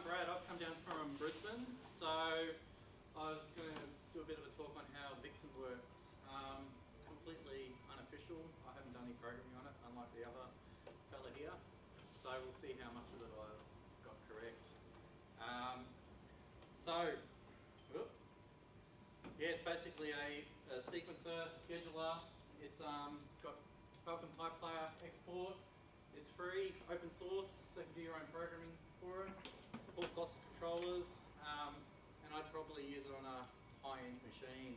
Brad. I've come down from Brisbane, so I was going to do a bit of a talk on how Vixen works. Completely unofficial. I haven't done any programming on it, unlike the other fella here. So we'll see how much of it I've got correct. Yeah, it's basically a sequencer, scheduler. It's got Falcon PyPlayer export. It's free, open source, so you can do your own programming for it. It supports lots of controllers, and I'd probably use it on a high-end machine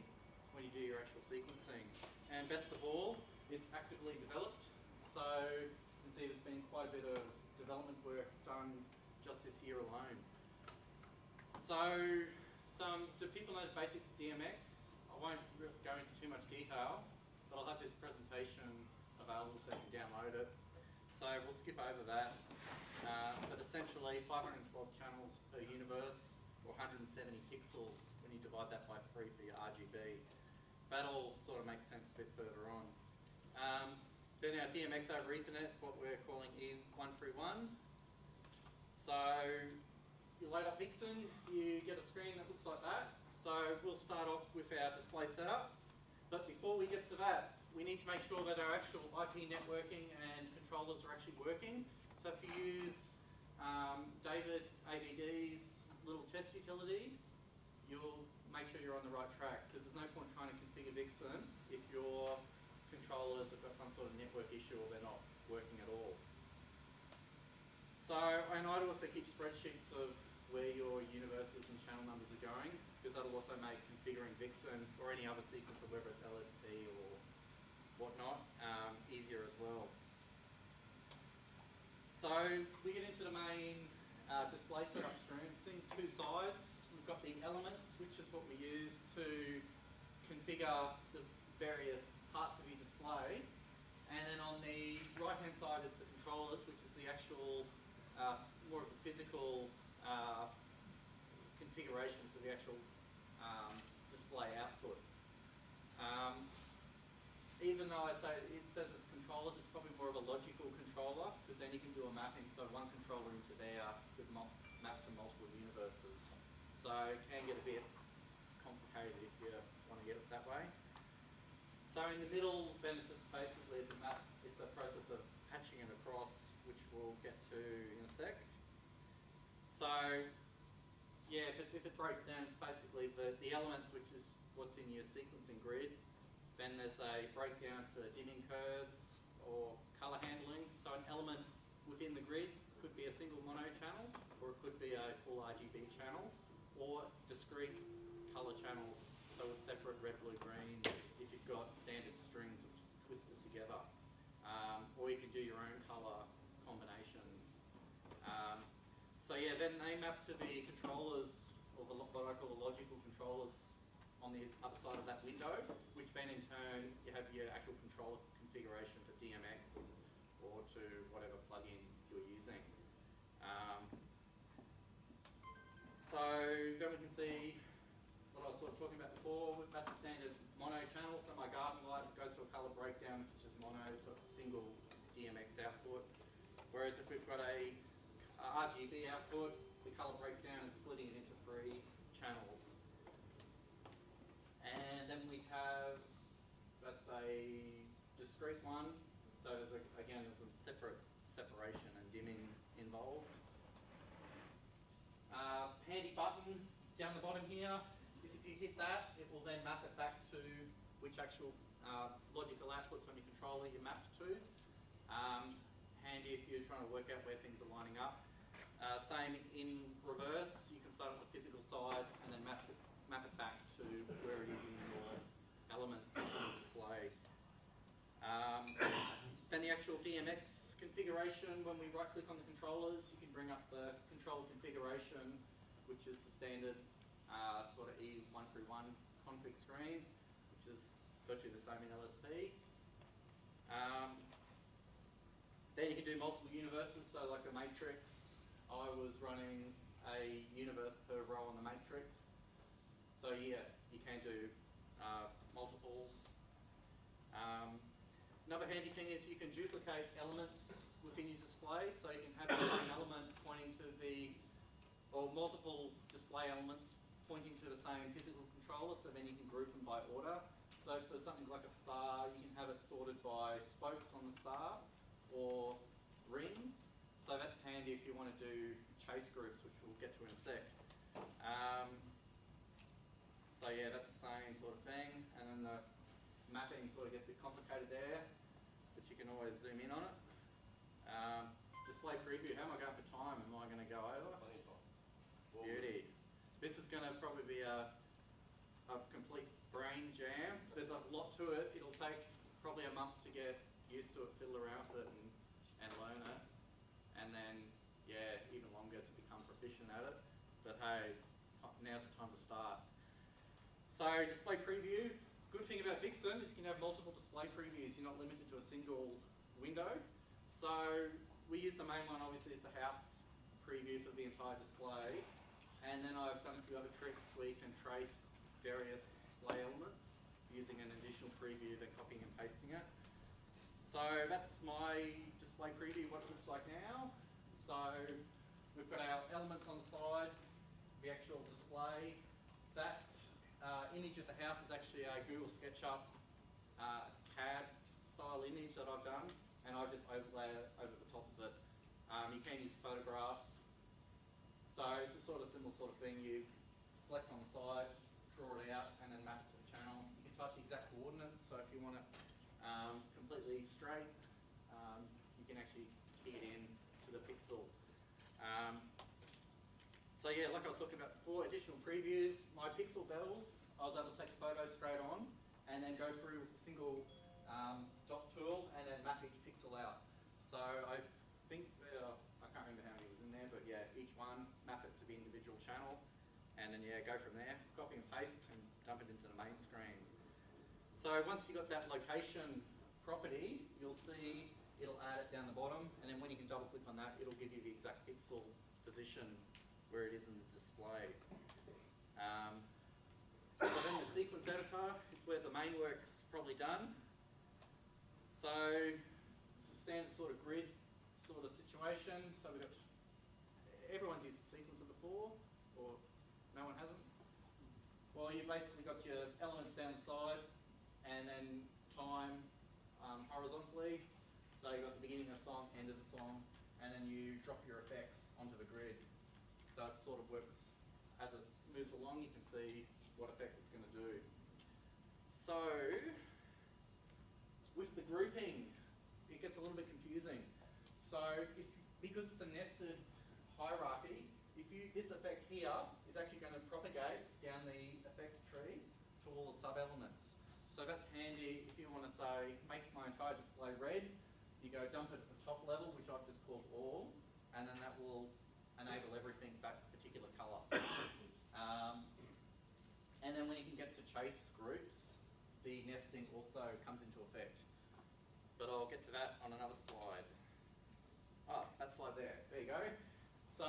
when you do your actual sequencing. And best of all, it's actively developed, so you can see there's been quite a bit of development work done just this year alone. So, do people know the basics of DMX? I won't go into too much detail, but I'll have this presentation available so you can download it. So we'll skip over that. But essentially 512 channels per universe, or 170 pixels when you divide that by 3 for your RGB. That'll sort of make sense a bit further on. Then our DMX over Ethernet is what we're calling E131. So you load up Vixen, you get a screen that looks like that. So we'll start off with our display setup. But before we get to that, we need to make sure that our actual IP networking and controllers are actually working. So if you use David AVD's little test utility, you'll make sure you're on the right track, because there's no point trying to configure Vixen if your controllers have got some sort of network issue or they're not working at all. So, and I'd also keep spreadsheets of where your universes and channel numbers are going, because that'll also make configuring Vixen or any other sequencer, whether it's LSP or whatnot, easier as well. So we get into the main display setup screen. Seeing two sides. We've got the elements, which is what we use to configure the various parts of your display. And then on the right-hand side is the controllers, which is the actual, more of the physical configuration for the actual display output. Even though it says it's controllers, it's probably more of a logical controller, because then you can do a mapping, so one controller into there could map to multiple universes. So it can get a bit complicated if you want to get it that way. So in the middle, then it's just basically it's a process of patching it across, which we'll get to in a sec. So yeah, if it breaks down, it's basically the elements, which is what's in your sequencing grid. Then there's a breakdown for dimming curves or color handling. So an element within the grid could be a single mono channel, or it could be a full RGB channel, or discrete color channels. So with separate red, blue, green, if you've got standard strings twisted together. Or you can do your own color combinations. So yeah, then they map to the controllers, or what I call the logical controllers, on the other side of that window, which then in turn you have your actual controller configuration to DMX or to whatever plugin you're using. So then we can see what I was sort of talking about before. That's a standard mono channel, so my garden lights goes to a colour breakdown, which is just mono, so it's a single DMX output. Whereas if we've got a RGB output, the colour breakdown is splitting it into 3 channels. And then we have, that's a discrete one, so there's again there's a separate separation and dimming involved. Handy button down the bottom here is if you hit that, it will then map it back to which actual logical outputs on your controller you mapped to. Handy if you're trying to work out where things are lining up. Same in reverse, you can start on the physical side and then map it back to where it is in your elements on the display. Then the actual DMX configuration, when we right click on the controllers, you can bring up the controller configuration, which is the standard sort of E131 config screen, which is virtually the same in LSP. Then you can do multiple universes, so like a matrix, I was running a universe per row on the matrix. So yeah, you can do multiples. Another handy thing is you can duplicate elements within your display, so you can have the same element pointing to the or multiple display elements pointing to the same physical controller, so then you can group them by order. So for something like a star, you can have it sorted by spokes on the star or rings. So that's handy if you want to do chase groups, which we'll get to in a sec. So yeah, that's the same sort of thing. And then the mapping sort of gets a bit complicated there, but you can always zoom in on it. Display preview, how am I going for time? Am I going to go over? Plenty of time. Beauty. This is going to probably be a complete brain jam. There's a lot to it. It'll take probably a month to get used to it, fiddle around with it and learn it. And then, yeah, even longer to become proficient at it. But hey, now's the time to start. So display preview. Good thing about Vixen is you can have multiple display previews. You're not limited to a single window. So we use the main one, obviously, as the house preview for the entire display. And then I've done a few other tricks where you can trace various display elements using an additional preview, then copying and pasting it. So that's my display preview, what it looks like now. So we've got our elements on the side, the actual display. That image of the house is actually a Google SketchUp CAD style image that I've done, and I just overlay it over the top of it. You can use photograph. So it's a sort of similar sort of thing. You select on the side, draw it out, and then map it to the channel. You can type the exact coordinates, so if you want it completely straight, you can actually key it in to the pixel. So yeah, like I was talking about before, additional previews. My pixel bells, I was able to take a photo straight on and then go through with a single dot tool and then map each pixel out. So I think, I can't remember how many was in there, but yeah, each one, map it to the individual channel, and then yeah, go from there, copy and paste and dump it into the main screen. So once you've got that location property, you'll see it'll add it down the bottom, and then when you can double click on that, it'll give you the exact pixel position where it is in the display. So then the sequence editor is where the main work's probably done. So it's a standard sort of grid sort of situation. So we've got, everyone's used a sequencer before, or no one hasn't? Well, you've basically got your elements down the side, and then time horizontally. So you've got the beginning of the song, end of the song, and then you drop your effects onto the grid. So it sort of works as it moves along. You can see what effect it's going to do. So with the grouping, it gets a little bit confusing. So because it's a nested hierarchy, this effect here is actually going to propagate down the effect tree to all the sub-elements. So that's handy if you want to say, make my entire display red. You go dump it at the top level, which I've just called all, and then that will enable everything that particular colour. And then when you can get to chase groups, the nesting also comes into effect. But I'll get to that on another slide. Oh, that slide there. There you go. So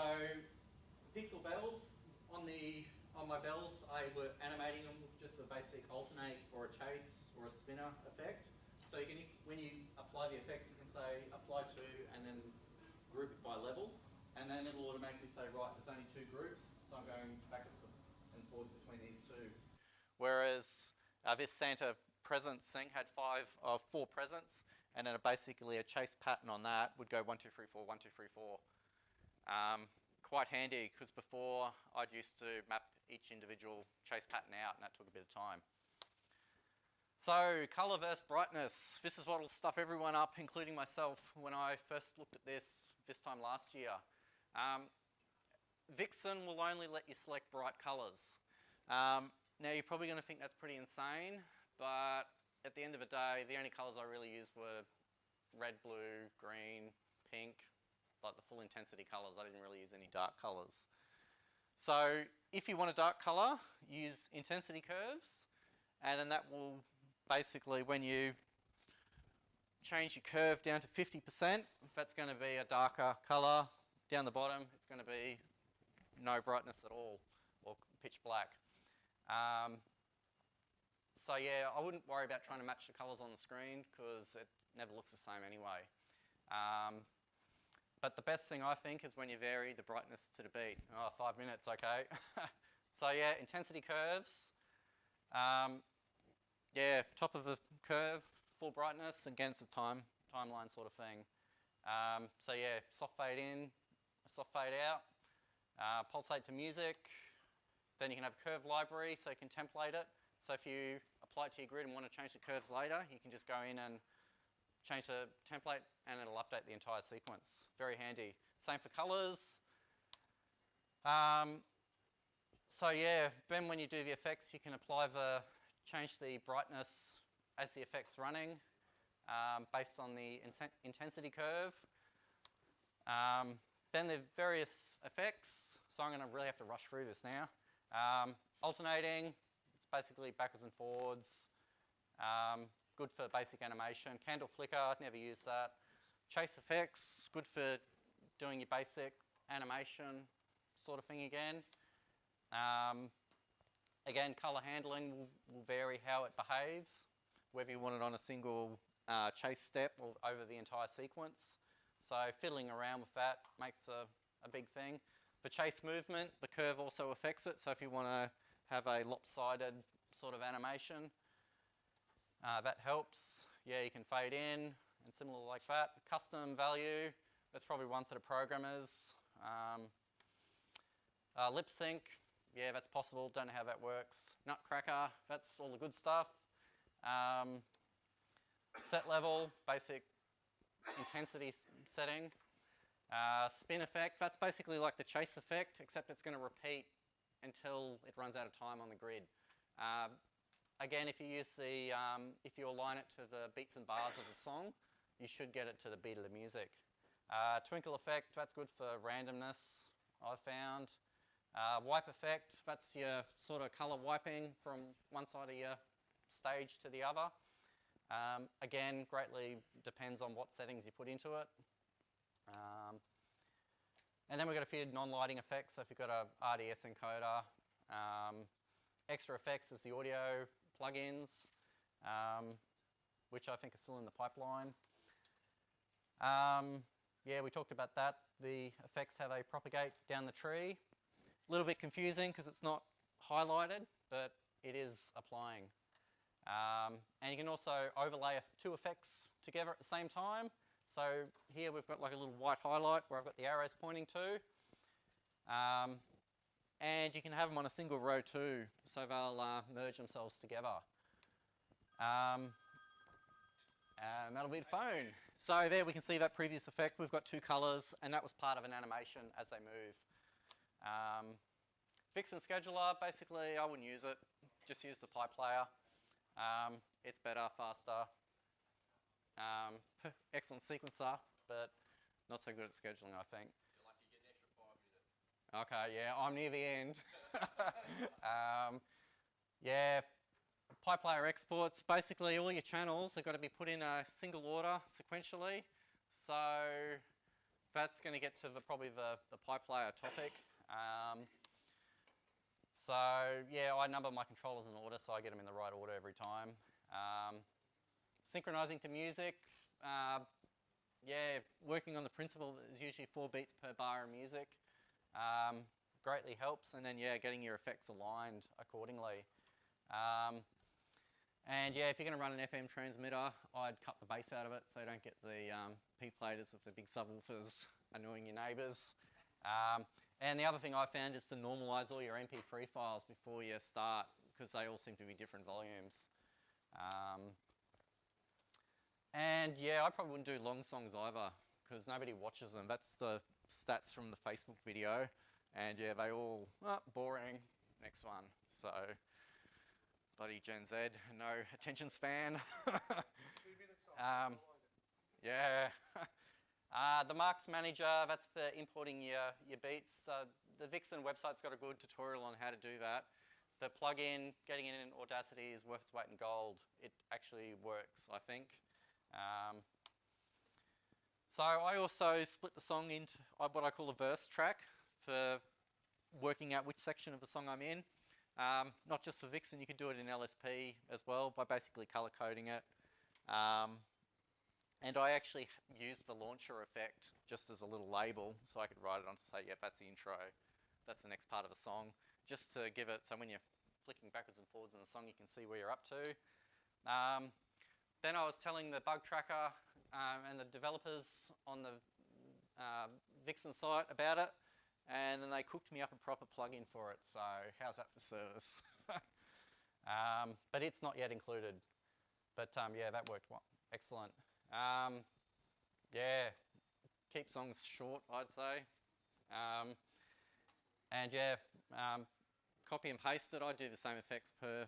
pixel bells, on my bells, I were animating them with just a basic alternate or a chase or a spinner effect. So you can, when you apply the effects, you can say apply to and then group it by level. And then it'll automatically say, right, there's only two groups, so I'm going back and forth between these two. Whereas this Santa presents thing had four presents, and then basically a chase pattern on that would go 1, 2, 3, 4, 1, 2, 3, 4. Quite handy, because before I'd used to map each individual chase pattern out, and that took a bit of time. So, colour versus brightness. This is what will stuff everyone up, including myself, when I first looked at this time last year. Vixen will only let you select bright colours. Now you're probably going to think that's pretty insane, but at the end of the day, the only colours I really used were red, blue, green, pink, like the full intensity colours. I didn't really use any dark colours. So if you want a dark colour, use intensity curves, and then that will basically, when you change your curve down to 50%, that's going to be a darker colour. Down the bottom, it's going to be no brightness at all, or pitch black. So yeah, I wouldn't worry about trying to match the colours on the screen, because it never looks the same anyway. But the best thing I think is when you vary the brightness to the beat. Oh, 5 minutes, okay. So yeah, intensity curves. Yeah, top of the curve, full brightness, against the timeline sort of thing. So yeah, soft fade in, soft fade out, pulsate to music. Then you can have a curve library, so you can template it. So if you apply it to your grid and want to change the curves later, you can just go in and change the template and it'll update the entire sequence. Very handy. Same for colors. So yeah, then when you do the effects, you can change the brightness as the effect's running based on the intensity curve. Then the various effects. So I'm going to really have to rush through this now. Alternating, it's basically backwards and forwards. Good for basic animation. Candle flicker, never use that. Chase effects, good for doing your basic animation sort of thing again. Again, color handling will vary how it behaves, whether you want it on a single chase step or over the entire sequence. So fiddling around with that makes a big thing. For chase movement, the curve also affects it. So if you want to have a lopsided sort of animation, that helps. Yeah, you can fade in and similar like that. Custom value, that's probably one for the programmers. Lip sync, yeah, that's possible. Don't know how that works. Nutcracker, that's all the good stuff. Set level, basic intensity setting. Spin effect, that's basically like the chase effect, except it's going to repeat until it runs out of time on the grid. Again, if you align it to the beats and bars of the song, you should get it to the beat of the music. Twinkle effect, that's good for randomness, I've found. Wipe effect, that's your sort of color wiping from one side of your stage to the other. Again, greatly depends on what settings you put into it. And then we've got a few non-lighting effects. So if you've got a RDS encoder, extra effects is the audio plugins, which I think are still in the pipeline. Yeah, we talked about that. The effects, how they propagate down the tree. A little bit confusing because it's not highlighted, but it is applying. And you can also overlay two effects together at the same time. So here we've got like a little white highlight where I've got the arrows pointing to. And you can have them on a single row too, so they'll merge themselves together. And that'll be the phone. So there we can see that previous effect. We've got two colors, and that was part of an animation as they move. Vixen scheduler, basically I wouldn't use it. Just use the pipe player. It's better, faster. Excellent sequencer, but not so good at scheduling, I think. You're lucky you get an extra 5 minutes. Okay, yeah, I'm near the end. Yeah, pipe player exports, basically all your channels have got to be put in a single order sequentially. So that's going to get to probably the pipe player topic. So yeah, I number my controllers in order, so I get them in the right order every time. Synchronizing to music, yeah, working on the principle that there's usually 4 beats per bar of music greatly helps, and then yeah, getting your effects aligned accordingly. And yeah, if you're going to run an FM transmitter, I'd cut the bass out of it so you don't get the P-platers with the big subwoofers annoying your neighbours. And the other thing I found is to normalise all your MP3 files before you start, because they all seem to be different volumes. And yeah, I probably wouldn't do long songs either, because nobody watches them. That's the stats from the Facebook video. And yeah, they all, boring, next one. So, bloody Gen Z, no attention span. 2 minutes on. Yeah. The Marks Manager, that's for importing your beats. The Vixen website's got a good tutorial on how to do that. The plugin, getting it in Audacity is worth its weight in gold. It actually works, I think. So I also split the song into what I call a verse track for working out which section of the song I'm in. Not just for Vixen, you can do it in LSP as well by basically color coding it. And I actually used the launcher effect just as a little label, so I could write it on to say, yep, that's the intro, that's the next part of the song, just to give it, so when you're flicking backwards and forwards in the song, you can see where you're up to. Then I was telling the bug tracker and the developers on the Vixen site about it, and then they cooked me up a proper plugin for it, so how's that for service? But it's not yet included. But yeah, that worked well. Excellent. Yeah, keep songs short, I'd say. And yeah, copy and paste it. I do the same effects per,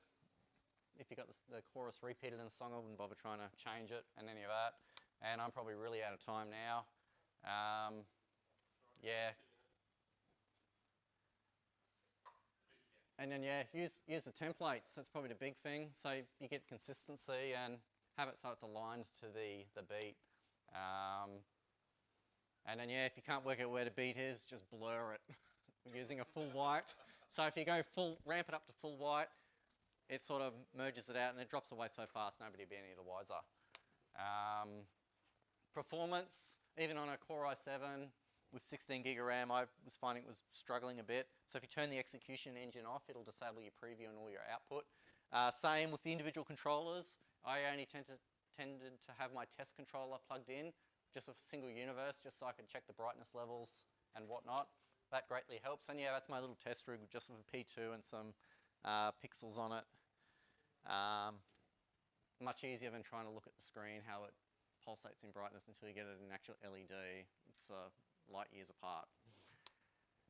if you got the chorus repeated in the song, I wouldn't bother trying to change it and any of that. And I'm probably really out of time now. Yeah. And then yeah, use the templates. That's probably the big thing. So you get consistency and have it so it's aligned to the beat. And then yeah, if you can't work out where the beat is, just blur it using a full white. So if you go ramp it up to full white, it sort of merges it out and it drops away so fast nobody will be any the wiser. Performance, even on a Core i7 with 16 gig of RAM, I was finding it was struggling a bit. So if you turn the execution engine off, it'll disable your preview and all your output. Same with the individual controllers. I only tended to have my test controller plugged in, just with a single universe, just so I could check the brightness levels and whatnot. That greatly helps. And yeah, that's my little test rig just with a P2 and some pixels on it. Much easier than trying to look at the screen, how it pulsates in brightness until you get it in an actual LED. It's light years apart.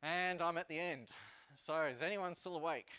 And I'm at the end. So is anyone still awake?